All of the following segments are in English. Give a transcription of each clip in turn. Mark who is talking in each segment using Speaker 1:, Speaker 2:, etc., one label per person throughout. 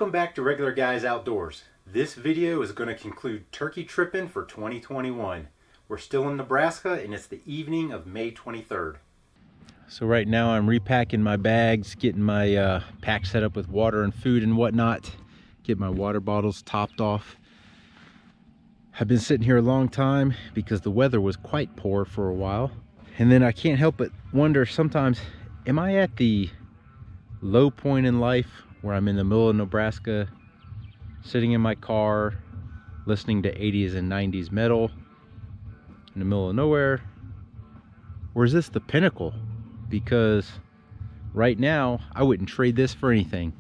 Speaker 1: Welcome back to Regular Guys Outdoors. This video is going to conclude turkey tripping for 2021. We're still in Nebraska and it's the evening of May 23rd. So right now I'm repacking my bags, getting my pack set up with water and food and whatnot. Get my water bottles topped off. I've been sitting here a long time because the weather was quite poor for a while. And then I can't help but wonder sometimes, am I at the low point in life where I'm in the middle of Nebraska, sitting in my car, listening to 80s and 90s metal in the middle of nowhere? Or is this the pinnacle? Because right now, I wouldn't trade this for anything.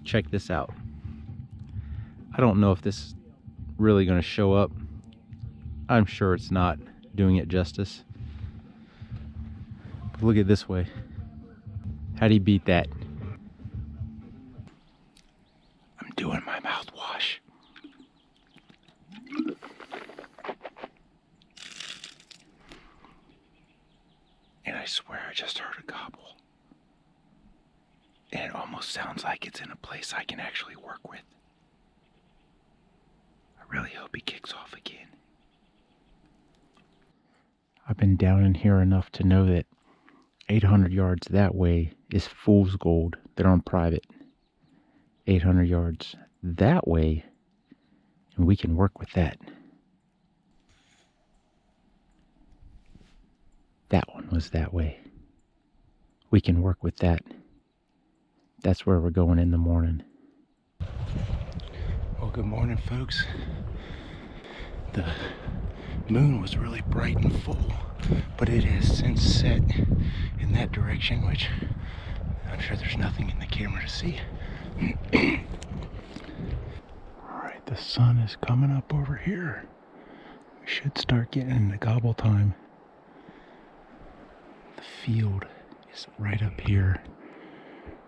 Speaker 1: Check this out. I don't know if this is really going to show up. I'm sure it's not doing it justice. But look at it this way. How do you beat that? I'm doing my mouthwash. And I swear I just heard a gobble. And it almost sounds like it's in a place I can actually work with. I really hope he kicks off again. I've been down in here enough to know that 800 yards that way is fool's gold. They're on private. 800 yards that way, and we can work with that. That one was that way. We can work with that. That's where we're going in the morning. Well, good morning, folks. The moon was really bright and full, but it has since set in that direction, which I'm sure there's nothing in the camera to see. Alright, the sun is coming up over here. We should start getting into gobble time. The field is right up here.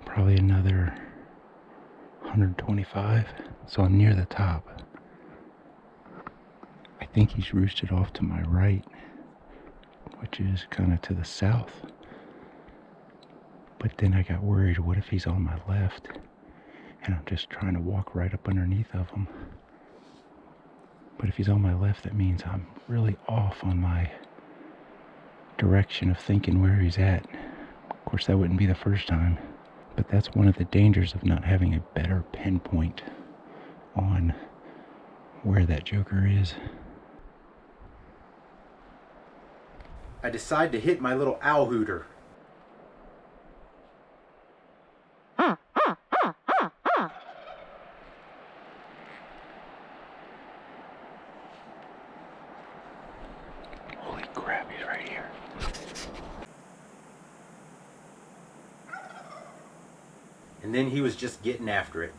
Speaker 1: Probably another 125, so I'm near the top. I think he's roosted off to my right, which is kind of to the south. But then I got worried, what if he's on my left? And I'm just trying to walk right up underneath of him. But if he's on my left, that means I'm really off on my direction of thinking where he's at. Of course, that wouldn't be the first time. But that's one of the dangers of not having a better pinpoint on where that joker is. I decide to hit my little owl hooter. Holy crap, he's right here. And then he was just getting after it.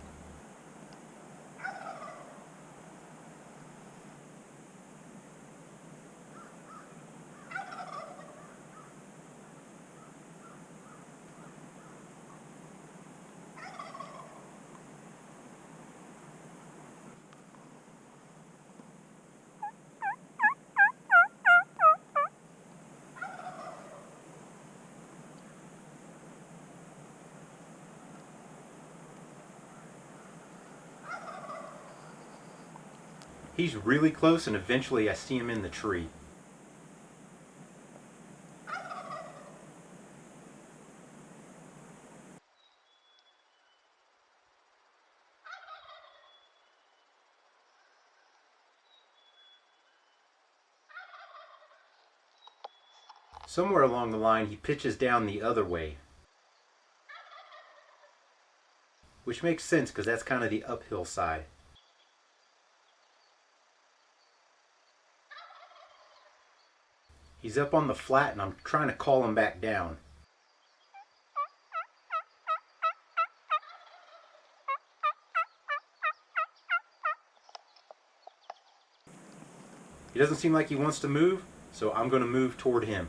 Speaker 1: He's really close, and eventually I see him in the tree. Somewhere along the line, he pitches down the other way. Which makes sense, because that's kind of the uphill side. He's up on the flat and I'm trying to call him back down. He doesn't seem like he wants to move, so I'm going to move toward him.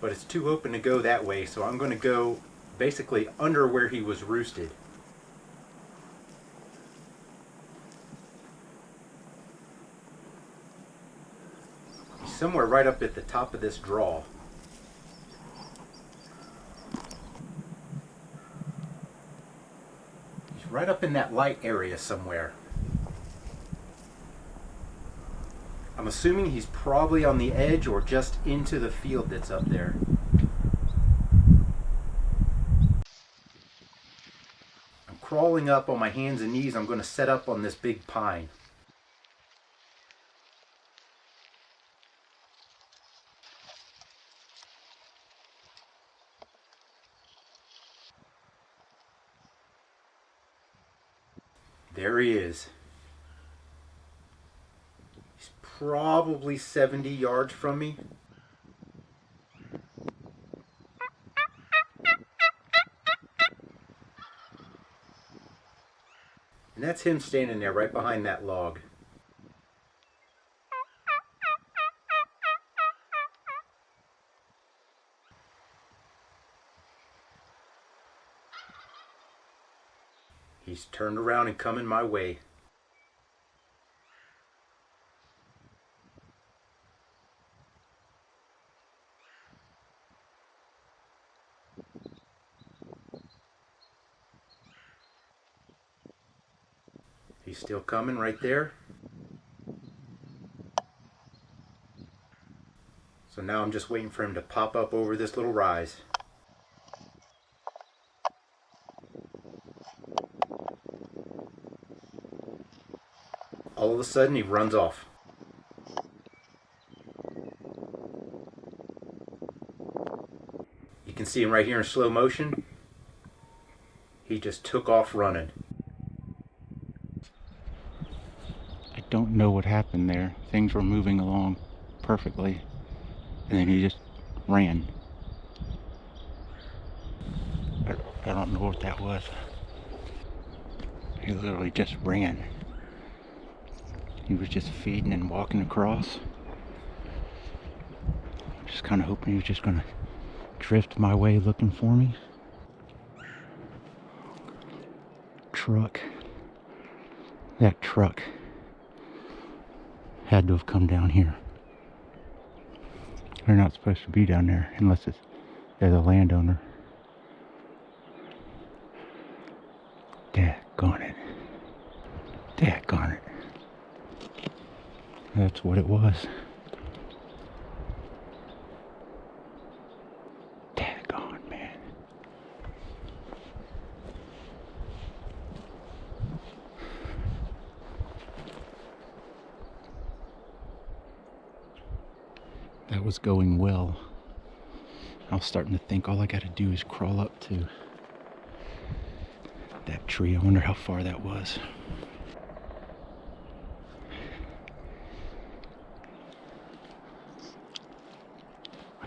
Speaker 1: But it's too open to go that way, so I'm going to go basically under where he was roosted. somewhere right up at the top of this draw. He's right up in that light area somewhere. I'm assuming he's probably on the edge or just into the field that's up there. I'm crawling up on my hands and knees. I'm going to set up on this big pine. There he is. He's probably 70 yards from me. And that's him standing there right behind that log. He's turned around and coming my way. He's still coming right there. So now I'm just waiting for him to pop up over this little rise. All of a sudden he runs off. You can see him right here in slow motion. He just took off running. I don't know what happened there. Things were moving along perfectly, and then he just ran. I don't know what that was. He literally just ran. He was just feeding and walking across. Just kind of hoping he was just going to drift my way looking for me. Truck. That truck had to have come down here. They're not supposed to be down there unless they're the landowner. Daggone it. Daggone it. That's what it was. Daggone, man. That was going well. I was starting to think all I gotta do is crawl up to that tree. I wonder how far that was.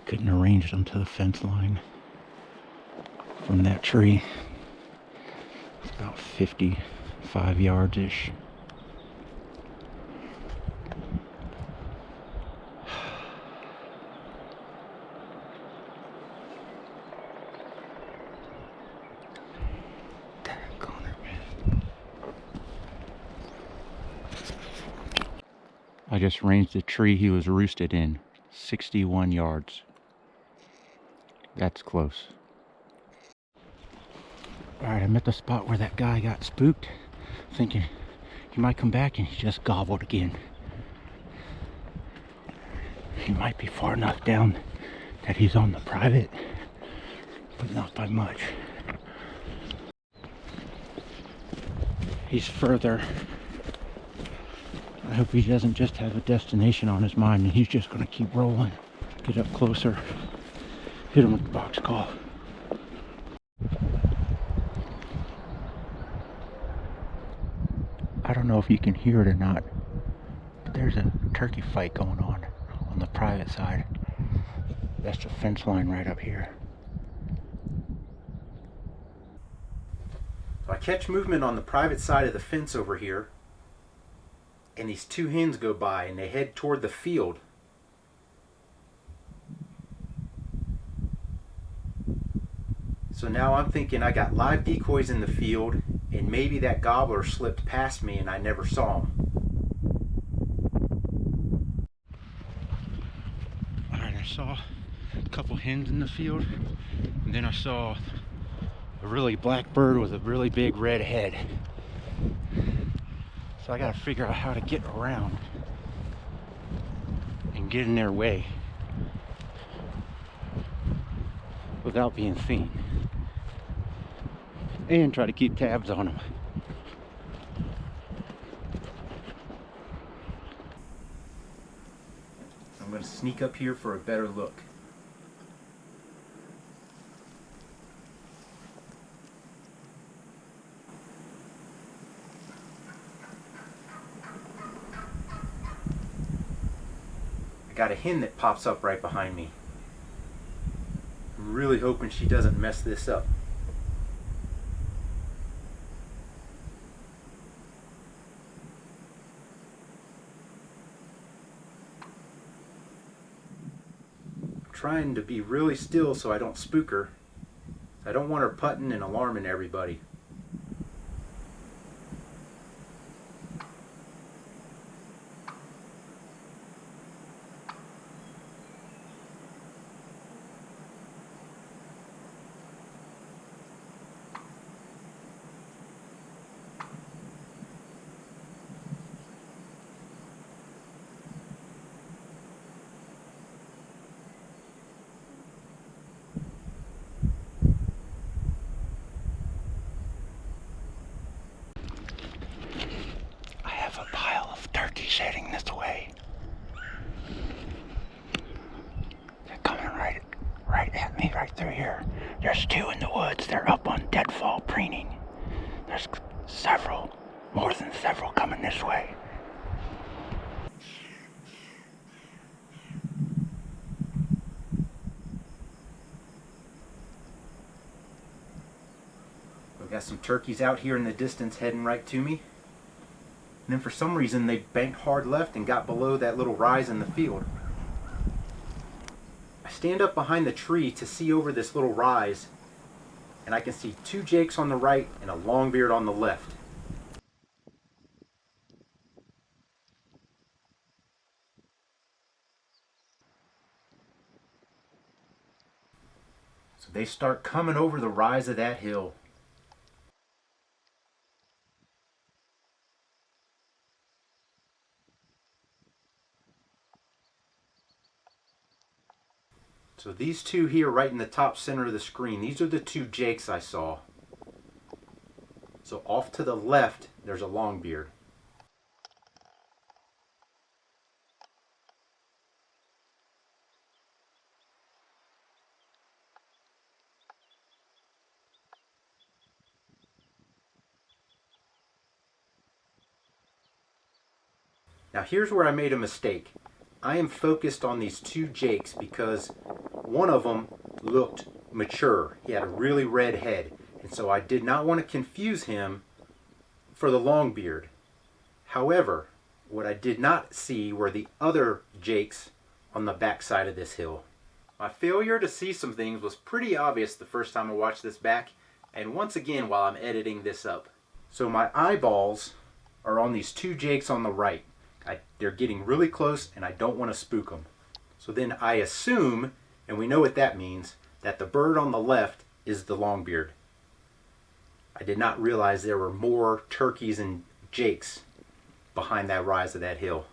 Speaker 1: Couldn't arrange them to the fence line from that tree. It's about 55 yards-ish. I just ranged the tree he was roosted in. 61 yards. That's close. Alright, I'm at the spot where that guy got spooked, thinking he might come back, and he just gobbled again. He might be far enough down that he's on the private, but not by much. He's further. I hope he doesn't just have a destination on his mind and he's just going to keep rolling. Get up closer. Hit him with the box call. I don't know if you can hear it or not, but there's a turkey fight going on the private side. That's the fence line right up here. So I catch movement on the private side of the fence over here, and these two hens go by and they head toward the field. So now I'm thinking I got live decoys in the field, and maybe that gobbler slipped past me and I never saw him. saw a couple hens in the field, and then I saw a really black bird with a really big red head. So I gotta figure out how to get around and get in their way without being seen, and try to keep tabs on them. I'm going to sneak up here for a better look. I got a hen that pops up right behind me. I'm really hoping she doesn't mess this up. Trying to be really still so I don't spook her. I don't want her putting and alarming everybody. Heading this way. They're coming right at me right through here. There's two in the woods. They're up on deadfall preening. There's several, more than several coming this way. We've got some turkeys out here in the distance heading right to me. And then for some reason they banked hard left and got below that little rise in the field. I stand up behind the tree to see over this little rise, and I can see two jakes on the right and a longbeard on the left. So they start coming over the rise of that hill. So these two here right in the top center of the screen, these are the two jakes I saw. So off to the left, there's a longbeard. Now here's where I made a mistake. I am focused on these two jakes because one of them looked mature. He had a really red head, and so I did not want to confuse him for the longbeard. However, what I did not see were the other jakes on the back side of this hill. My failure to see some things was pretty obvious the first time I watched this back, and once again while I'm editing this up. So my eyeballs are on these two jakes on the right. They're getting really close and I don't want to spook them. So then I assume, and we know what that means, that the bird on the left is the longbeard. I did not realize there were more turkeys and jakes behind that rise of that hill.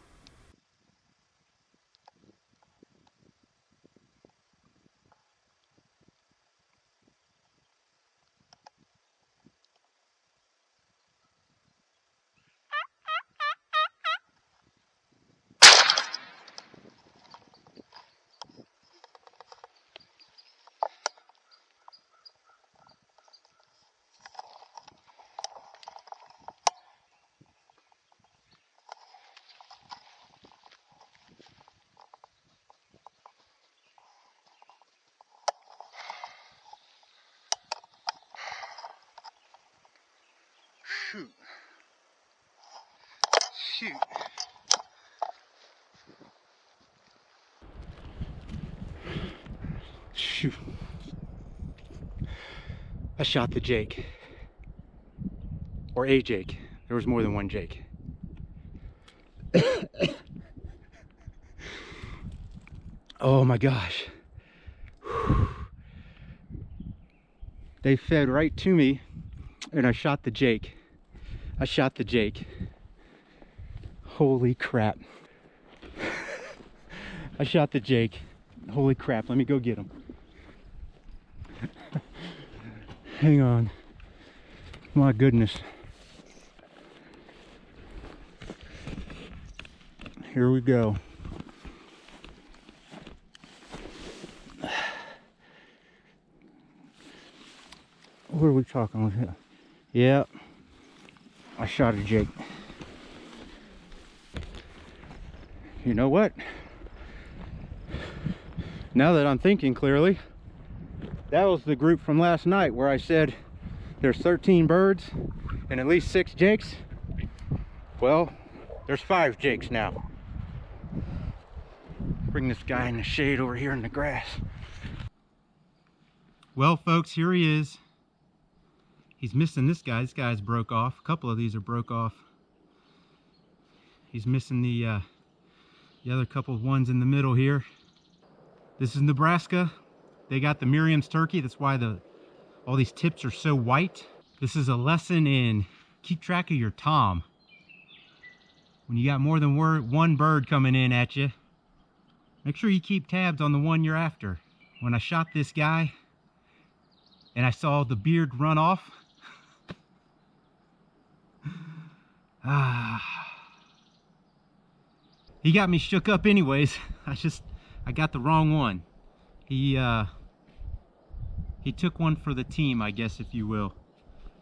Speaker 1: Shoot. Shoot. Shoot. I shot the Jake. Or a Jake. There was more than one Jake. Oh my gosh. They fed right to me, and I shot the Jake. Holy crap. I shot the Jake. Holy crap, let me go get him. Hang on. My goodness. Here we go. What are we talking about here? Yeah, I shot a Jake. You know what? Now that I'm thinking clearly, that was the group from last night where I said there's 13 birds and at least 6 Jakes. Well, there's 5 Jakes now. Bring this guy in the shade over here in the grass. Well, folks, here he is. He's missing this guy. This guy's broke off. A couple of these are broke off. He's missing the other couple of ones in the middle here. This is Nebraska. They got the Merriam's turkey. That's why all these tips are so white. This is a lesson in keep track of your tom. When you got more than one bird coming in at you, make sure you keep tabs on the one you're after. When I shot this guy and I saw the beard run off, he got me shook up anyways. I got the wrong one. He took one for the team, I guess, if you will.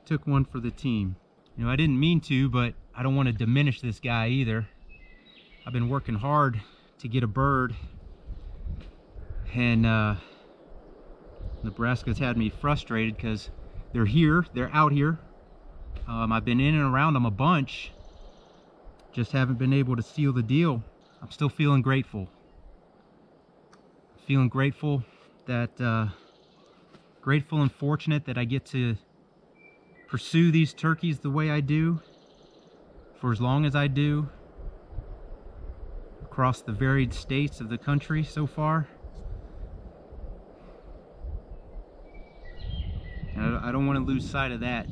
Speaker 1: Took one for the team. You know, I didn't mean to, but I don't want to diminish this guy either. I've been working hard to get a bird, and Nebraska's had me frustrated because they're out here. I've been in and around them a bunch, just haven't been able to seal the deal. I'm still feeling grateful. Feeling grateful that grateful and fortunate that I get to pursue these turkeys the way I do for as long as I do across the varied states of the country so far. And I don't want to lose sight of that.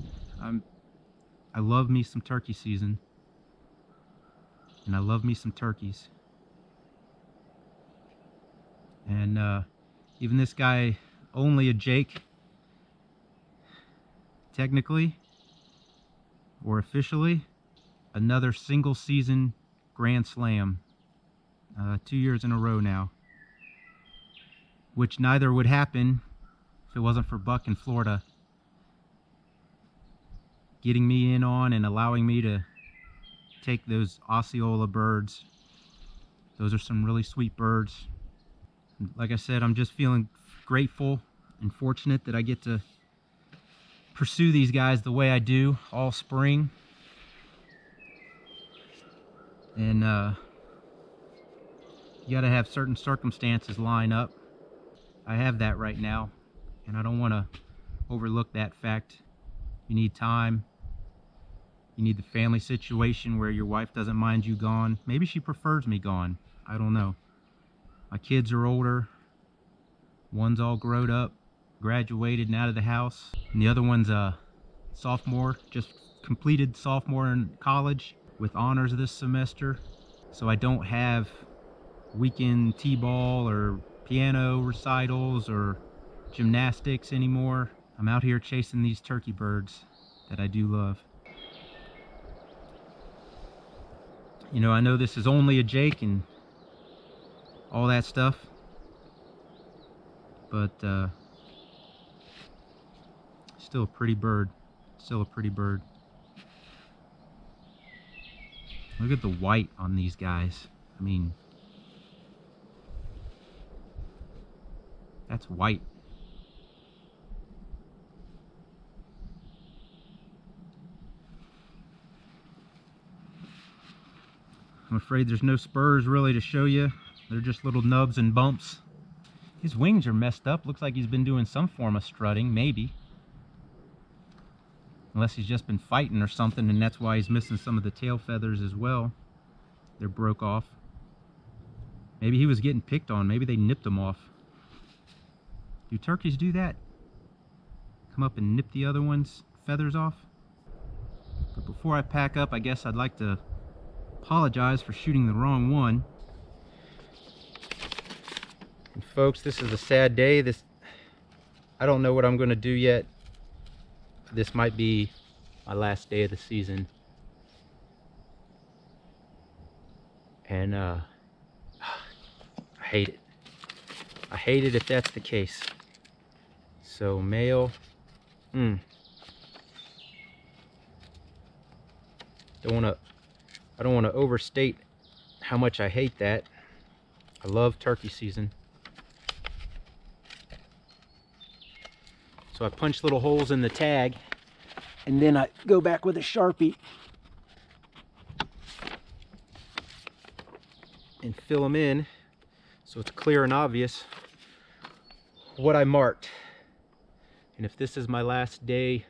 Speaker 1: I love me some turkey season, and I love me some turkeys. And even this guy, only a Jake, technically or officially, another single season Grand Slam, 2 years in a row now, which neither would happen if it wasn't for Buck in Florida getting me in on and allowing me to take those Osceola birds. Those are some really sweet birds. Like I said, I'm just feeling grateful and fortunate that I get to pursue these guys the way I do all spring. And you got to have certain circumstances line up. I have that right now, and I don't want to overlook that fact. You need time. You need the family situation where your wife doesn't mind you gone. Maybe she prefers me gone. I don't know. My kids are older. One's all grown up, graduated and out of the house. And the other one's a sophomore, just completed sophomore in college with honors this semester. So I don't have weekend t-ball or piano recitals or gymnastics anymore. I'm out here chasing these turkey birds that I do love. You know, I know this is only a Jake and all that stuff, but still a pretty bird. Still a pretty bird. Look at the white on these guys. I mean, that's white. I'm afraid there's no spurs really to show you. They're just little nubs and bumps. His wings are messed up. Looks like he's been doing some form of strutting, maybe. Unless he's just been fighting or something, and that's why he's missing some of the tail feathers as well. They're broke off. Maybe he was getting picked on. Maybe they nipped him off. Do turkeys do that? Come up and nip the other one's feathers off? But before I pack up, I guess I'd like to apologize for shooting the wrong one. And folks, this is a sad day. I don't know what I'm going to do yet. This might be my last day of the season. And I hate it. I hate it if that's the case. So male, I don't want to overstate how much I hate that. I love turkey season. So I punch little holes in the tag, and then I go back with a Sharpie and fill them in so it's clear and obvious what I marked. And if this is my last day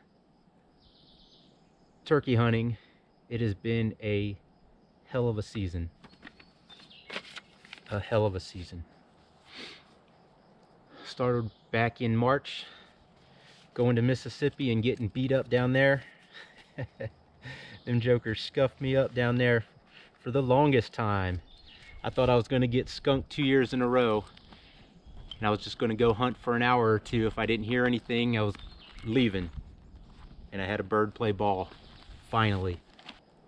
Speaker 1: turkey hunting, it has been a hell of a season. A hell of a season. Started back in March, going to Mississippi and getting beat up down there. Them jokers scuffed me up down there for the longest time. I thought I was going to get skunked 2 years in a row. And I was just going to go hunt for an hour or two. If I didn't hear anything, I was leaving. And I had a bird play ball, finally.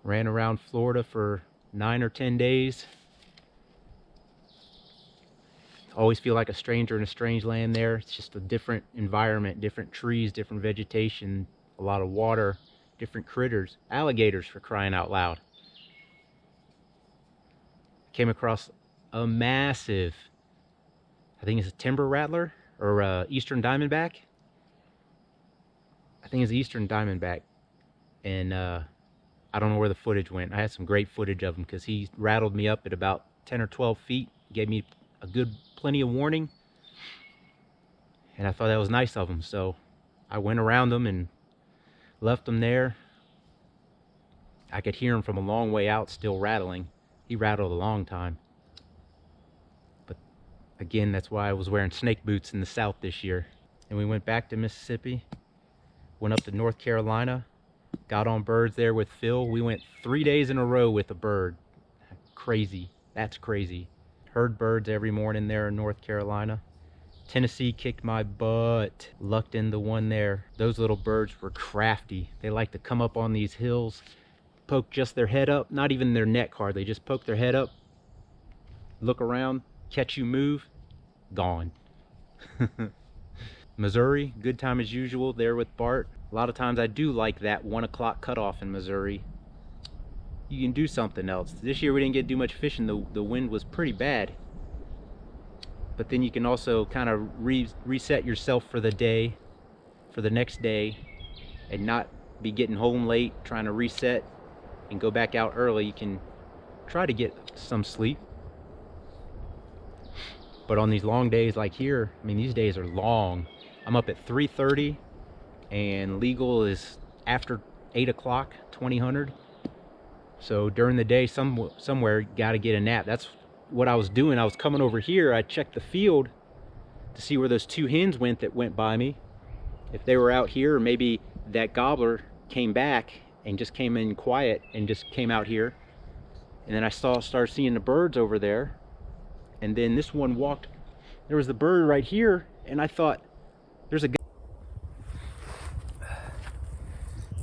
Speaker 1: Ran around Florida for 9 or 10 days. Always feel like a stranger in a strange land there. It's just a different environment, different trees, different vegetation, a lot of water, different critters, alligators for crying out loud. Came across a massive, I think it's a timber rattler or eastern diamondback. I think it's eastern diamondback. And I don't know where the footage went. I had some great footage of him because he rattled me up at about 10 or 12 feet. Gave me a good plenty of warning. And I thought that was nice of him. So I went around them and left them there. I could hear him from a long way out still rattling. He rattled a long time. But again, that's why I was wearing snake boots in the South this year. And we went back to Mississippi, went up to North Carolina, got on birds there with Phil. We went 3 days in a row with a bird. Crazy. That's crazy. Heard birds every morning there in North Carolina. Tennessee kicked my butt. Lucked in the one there. Those little birds were crafty. They like to come up on these hills, poke just their head up, not even their neck hardly, just poke their head up, look around, catch you move, gone. Missouri, good time as usual there with Bart. A lot of times I do like that 1 o'clock cutoff in Missouri. You can do something else. This year we didn't get to do much fishing. The wind was pretty bad. But then you can also kind of reset yourself for the day, for the next day, and not be getting home late, trying to reset and go back out early. You can try to get some sleep. But on these long days like here, I mean, these days are long. I'm up at 3:30 and legal is after 8 o'clock, 2000. So during the day, somewhere, got to get a nap. That's what I was doing. I was coming over here. I checked the field to see where those 2 hens went that went by me. If they were out here, or maybe that gobbler came back and just came in quiet and just came out here. And then I started seeing the birds over there. And then this one walked. There was the bird right here, and I thought, there's a.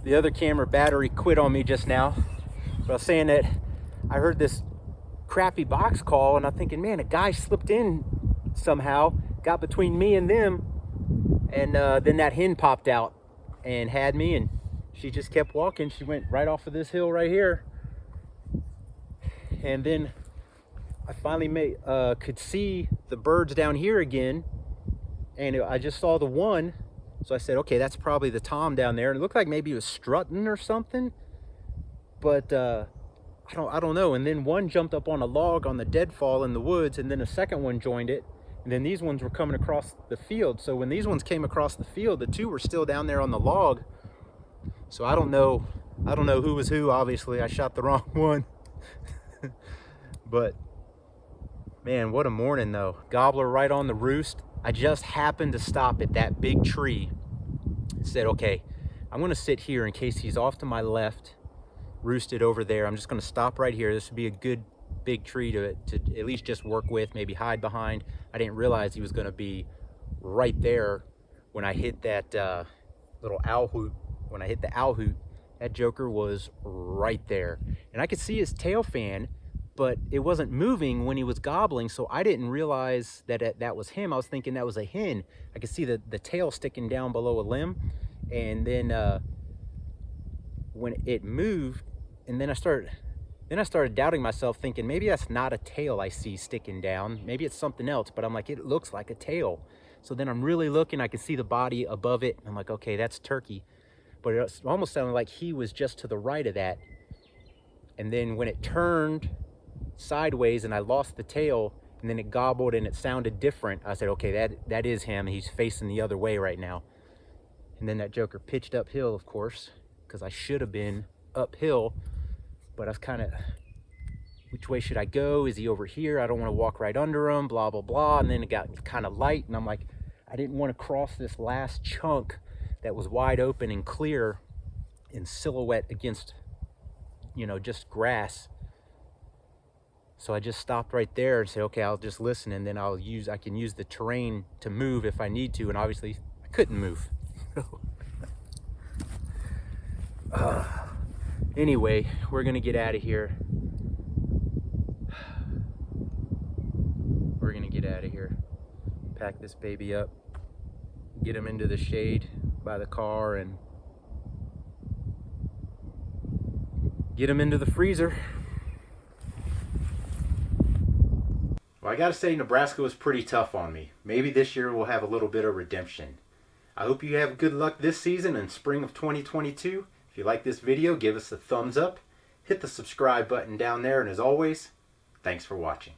Speaker 1: The other camera battery quit on me just now. But I was saying that I heard this crappy box call, and I'm thinking, man, a guy slipped in somehow, got between me and them, and then that hen popped out and had me, and she just kept walking. She went right off of this hill right here, and then I finally could see the birds down here again, and I just saw the one. So I said, okay, that's probably the tom down there, and it looked like maybe he was strutting or something, but I don't know. And then one jumped up on a log on the deadfall in the woods, and then a second one joined it, and then these ones were coming across the field. So when these ones came across the field, the 2 were still down there on the log. So I don't know who was who. Obviously I shot the wrong one. But Man, what a morning though. Gobbler right on the roost. I just happened to stop at that big tree and said, okay, I'm gonna sit here in case he's off to my left, roosted over there. I'm just gonna stop right here. This would be a good big tree to at least just work with, maybe hide behind. I didn't realize he was gonna be right there when I hit that little owl hoot. When I hit the owl hoot, that joker was right there. And I could see his tail fan, but it wasn't moving when he was gobbling, so I didn't realize that that was him. I was thinking that was a hen. I could see the tail sticking down below a limb, and then when it moved, and then I started doubting myself, thinking maybe that's not a tail I see sticking down. Maybe it's something else, but I'm like, it looks like a tail. So then I'm really looking, I can see the body above it. I'm like, okay, that's turkey. But it almost sounded like he was just to the right of that. And then when it turned sideways and I lost the tail, and then it gobbled and it sounded different, I said, okay, that is him. He's facing the other way right now. And then that joker pitched uphill, of course, because I should have been uphill, but I was kind of, which way should I go? Is he over here? I don't want to walk right under him, blah, blah, blah. And then it got kind of light, and I'm like, I didn't want to cross this last chunk that was wide open and clear in silhouette against, you know, just grass. So I just stopped right there and said, okay, I'll just listen, and then I can use the terrain to move if I need to. And obviously I couldn't move. Anyway, we're gonna get out of here. We're gonna get out of here. Pack this baby up, get him into the shade by the car, and get him into the freezer. Well, I gotta say, Nebraska was pretty tough on me. Maybe this year we'll have a little bit of redemption. I hope you have good luck this season and spring of 2022. If you like this video, give us a thumbs up, hit the subscribe button down there, and as always, thanks for watching.